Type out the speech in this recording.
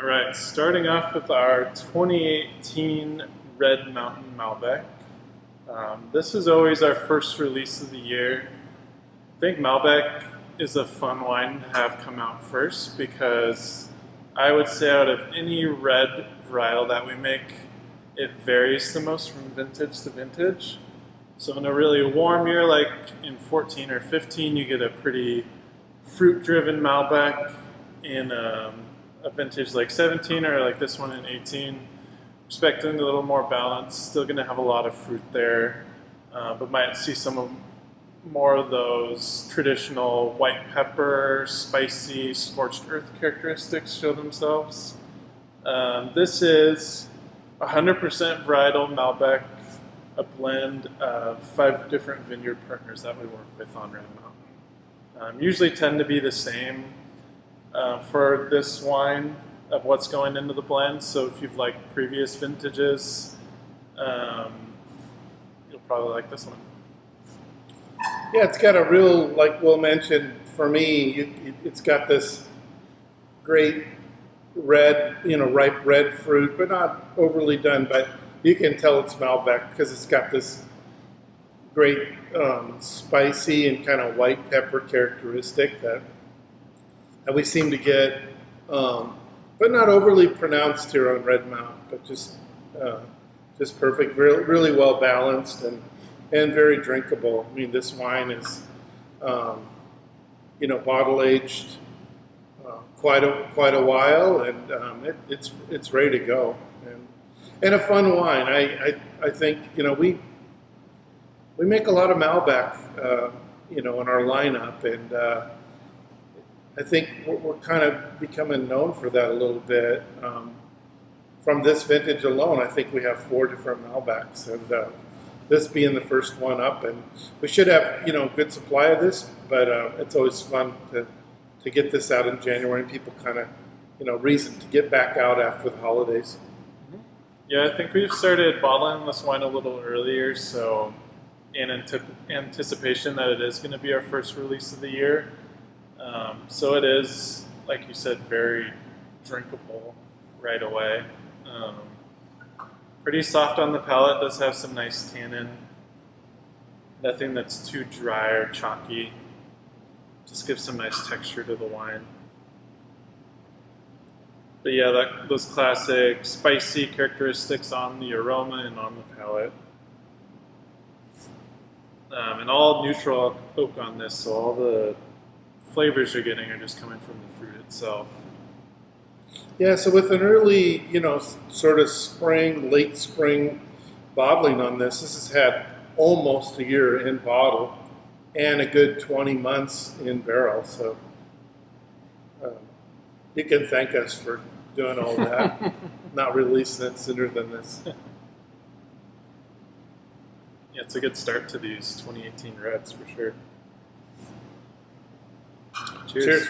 All right, starting off with our 2018 Red Mountain Malbec. This is always our first release of the year. I think Malbec is a fun wine to have come out first because I would say out of any red varietal that we make, it varies the most from vintage to vintage. So in a really warm year like in 14 or 15, you get a pretty fruit-driven Malbec. In a vintage like 17 or like this one in 18, expecting a little more balance. Still going to have a lot of fruit there, but might see more of those traditional white pepper, spicy, scorched earth characteristics show themselves. This is 100% varietal Malbec, a blend of 5 different vineyard partners that we work with on Red Mountain. Usually tend to be the same for this wine of what's going into the blend. So if you've liked previous vintages, you'll probably like this one. Yeah, it's got a real, like Will mentioned, for me, it's got this great red, ripe red fruit, but not overly done. But you can tell it's Malbec because it's got this great spicy and kind of white pepper characteristic that we seem to get, but not overly pronounced here on Red Mountain, but just perfect, really well balanced and very drinkable. I mean, this wine is, bottle aged quite a while, and it's ready to go, and a fun wine. I think we make a lot of Malbec, in our lineup, and I think we're kind of becoming known for that a little bit. From this vintage alone, I think we have 4 different Malbecs, and this being the first one up. And we should have, good supply of this, but it's always fun to get this out in January, and people kind of, reason to get back out after the holidays. Yeah, I think we've started bottling this wine a little earlier, so in anticipation that it is going to be our first release of the year. So it is, like you said, very drinkable right away. Pretty soft on the palate, does have some nice tannin. Nothing that's too dry or chalky. Just gives some nice texture to the wine. But yeah, those classic spicy characteristics on the aroma and on the palate. And all neutral oak on this, so all the flavors you're getting are just coming from the fruit itself. Yeah, so with an early, sort of late spring bottling on this has had almost a year in bottle and a good 20 months in barrel. So you can thank us for doing all that, not releasing it sooner than this. Yeah, it's a good start to these 2018 Reds for sure. Cheers. Cheers.